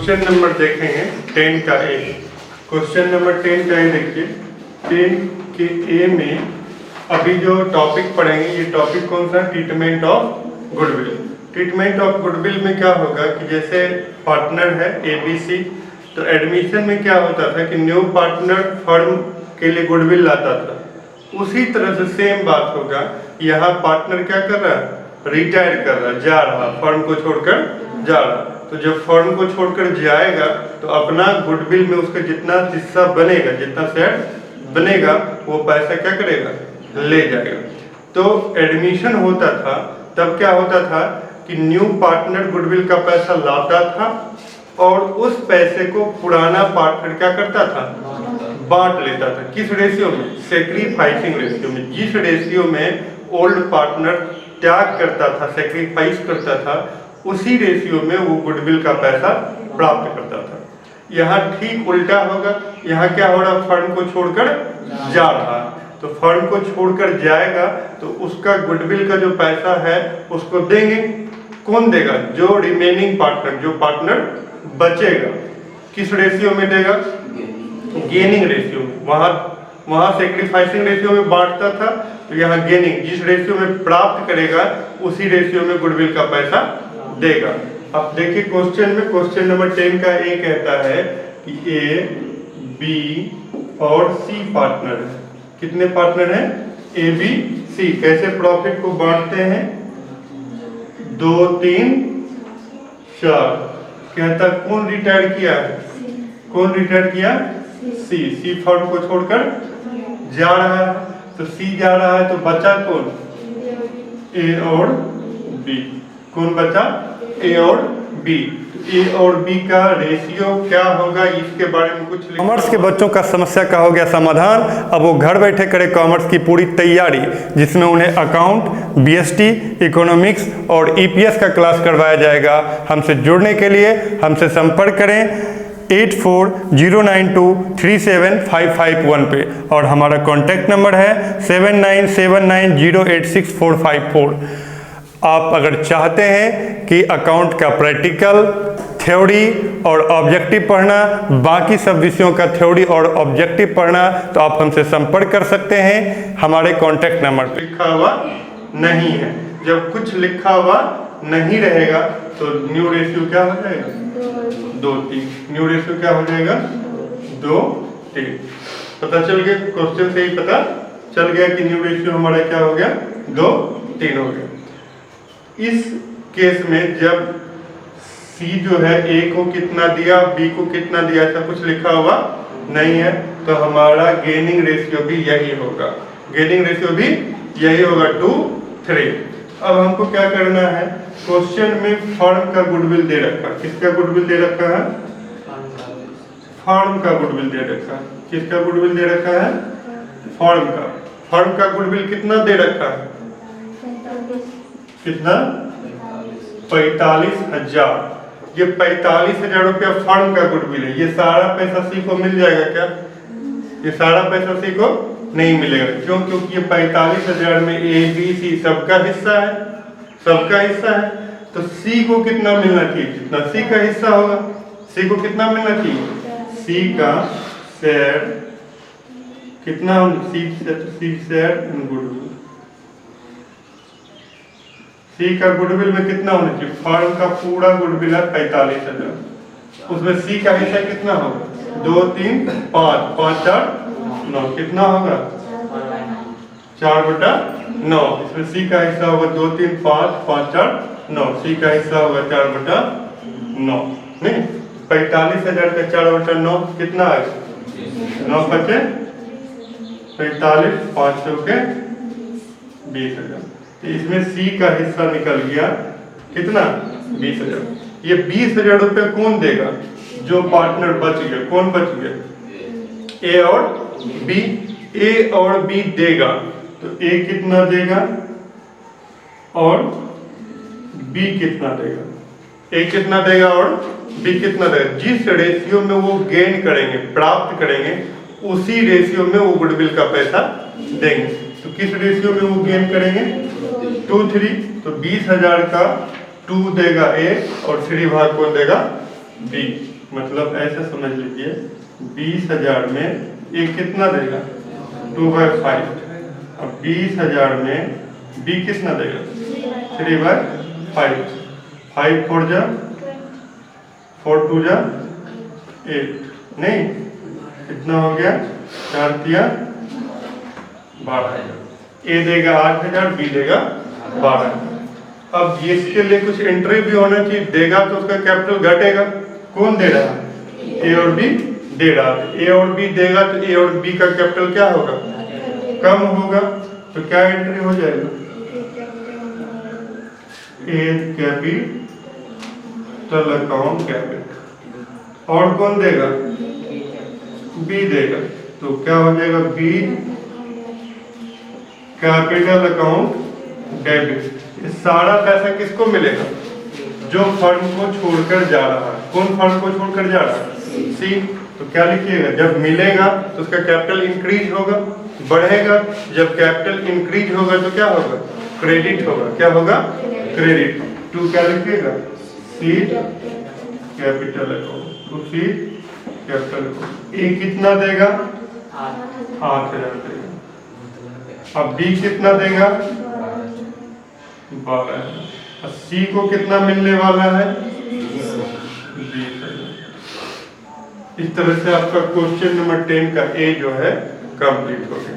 Question number देखेंगे 10 का ए। Question number 10 का ए देखिए, 10 के ए में अभी जो टॉपिक पढ़ेंगे ये टॉपिक कौन सा? Treatment of goodwill. Treatment of goodwill में क्या होगा कि जैसे पार्टनर है ABC, तो एडमिशन में क्या होता था कि न्यू पार्टनर फर्म के लिए गुडविल लाता था। उसी तरह से सेम बात होगा, यहाँ पार्टनर क्या कर रहा है? रिटायर कर रहा है, जा रहा, फर्म को छोड़कर जा रहा। तो जब फर्म को छोड़कर जाएगा तो अपना गुडविल में उसका जितना हिस्सा बनेगा, जितना शेयर बनेगा, वो पैसा क्या करेगा? ले जाएगा। तो एडमिशन होता था तब क्या होता था कि न्यू पार्टनर गुडविल का पैसा लाता था और उस पैसे को पुराना पार्टनर क्या करता था? बांट लेता था। किस रेशियो में? सैक्रिफाइसिंग रेशियो में। जिस रेशियो में ओल्ड पार्टनर त्याग करता था, सैक्रिफाइस करता था, उसी रेशियो में वो गुडविल का पैसा प्राप्त करता था। यहाँ ठीक उल्टा होगा, यहाँ क्या हो रहा? फर्म को छोड़कर जा रहा है, तो फर्म को छोड़कर जाएगा तो उसका गुडविल का जो पैसा है उसको देंगे। कौन देगा? जो रिमेनिंग पार्टनर, जो पार्टनर बचेगा। किस रेशियो में देगा? गेनिंग रेशियो में। वहाँ सैक्रिफाइसिंग रेशियो में बांटता था, तो यहाँ गेनिंग, जिस रेशियो में प्राप्त करेगा उसी रेशियो में गुडविल का पैसा देगा। अब देखिए क्वेश्चन में, क्वेश्चन नंबर 10 का ए कहता है कि A, B और C पार्टनर है। कितने पार्टनर हैं? A, B, C। कैसे प्रॉफिट को बांटते हैं? 2, 3, 4। कहता कौन रिटायर किया है? कौन रिटायर किया? C फर्म को छोड़कर जा रहा है, तो C जा रहा है, तो बचा कौन? A और B। कौन बचा? A और B। A और B का रेशियो क्या होगा, इसके बारे में कुछ कॉमर्स के बच्चों का समस्या का हो गया समाधान। अब वो घर बैठे करे कॉमर्स की पूरी तैयारी, जिसमें उन्हें अकाउंट, BST, इकोनॉमिक्स और EPS का क्लास करवाया जाएगा। हमसे जुड़ने के लिए हमसे संपर्क करें 8409237551 पे, और हमारा कॉन्टैक्ट नंबर है 7979086454। आप अगर चाहते हैं कि अकाउंट का प्रैक्टिकल, थ्योरी और ऑब्जेक्टिव पढ़ना, बाकी सब विषयों का थ्योरी और ऑब्जेक्टिव पढ़ना, तो आप हमसे संपर्क कर सकते हैं हमारे कॉन्टैक्ट नंबर पर। लिखा हुआ नहीं है, जब कुछ लिखा हुआ नहीं रहेगा तो न्यू रेशियो क्या हो जाएगा? 2, 3। न्यू रेशियो क्या हो जाएगा? 2, 3। पता चल गया, क्वेश्चन से ही पता चल गया कि न्यू रेशियो हमारा क्या हो गया? 2, 3 हो गया। इस केस में जब C जो है A को कितना दिया, B को कितना दिया, ऐसा कुछ लिखा हुआ नहीं है, तो हमारा गेनिंग रेशियो भी यही होगा। गेनिंग रेशियो भी यही होगा, 2, 3। अब हमको क्या करना है? क्वेश्चन में फर्म का गुडविल दे रखा। किसका गुडविल दे रखा है? फर्म का गुडविल दे रखा है। किसका गुडविल दे रखा है? फर्म का। फर्म का गुडविल कितना दे रखा है? कितना? 45,000। ये 45,000 रुपया फर्म का गुडविल है। ये सारा पैसा C को मिल जाएगा क्या? ये सारा पैसा C को नहीं मिलेगा। क्यों? क्योंकि ये 45,000 में A, B, C सबका हिस्सा है, सबका हिस्सा है। तो C को कितना मिलना चाहिए? जितना C का हिस्सा होगा। C को कितना मिलना चाहिए? C का शेयर कितना? C share goodwill. C का गुडविल में कितना होना चाहिए? फर्म का पूरा गुडविल है 45,000, उसमें C का हिस्सा कितना होगा? 2, 3, 5, 5, 4, 9। कितना होगा? 4/9। इसमें C का हिस्सा होगा 2, 3, 5, 5, 4, 9। C का हिस्सा होगा 4/9। नहीं, 45,000 का 4/9 कितना है? 9 बचे 45, 5 के 20,000। तो इसमें C का हिस्सा निकल गया कितना? 20,000। ये 20,000 रुपये कौन देगा? जो पार्टनर बच गया। कौन बच गया? A और B। A और B देगा, तो A कितना देगा और B कितना देगा? A कितना देगा और B कितना देगा? जिस रेशियो में वो गेन करेंगे, प्राप्त करेंगे, उसी रेशियो में वो गुडविल का पैसा देंगे। तो किस रेशियो में वो गेन करेंगे? 2, 3। तो 20,000 का 2 देगा A और 3 भाग कौन देगा? B। मतलब ऐसा समझ लीजिए 20,000 में ए कितना देगा 2/5। अब 20,000 में बी कितना देगा 3/5। 5 4 जा 4 2 जा 8 नहीं कितना हो गया 4 तिया 12,000। ए देगा 8,000 बी देगा 12,000। अब इसके लिए कुछ एंट्री भी होना चाहिए, देगा तो उसका कैपिटल घटेगा। कौन दे रहा है ए और बी दे रहा है। ए और बी देगा तो ए और बी का कैपिटल क्या होगा कम होगा। तो क्या एंट्री हो जाएगा ए कैपिटल अकाउंट कैपिटल। और कौन देगा बी देगा तो क्या हो जाएगा बी कैपिटल अकाउंट डेबिट। ये सारा पैसा किसको मिलेगा जो फर्म को छोड़कर जा रहा है। कौन फर्म को छोड़कर जा रहा है सी। तो क्या लिखिएगा जब मिलेगा तो उसका कैपिटल इंक्रीज होगा बढ़ेगा। जब कैपिटल इंक्रीज होगा तो क्या होगा क्रेडिट होगा। क्या होगा क्रेडिट। टू क्या लिखिएगा सी कैपिटल अकाउंट। तो सी कैपिटल अकाउंट। ए कितना देगा 8,000 देगा। अब बी कितना देगा 12,000। सी को कितना मिलने वाला है 20,000। इस तरह से आपका क्वेश्चन नंबर 10 का ए जो है कंप्लीट हो गया।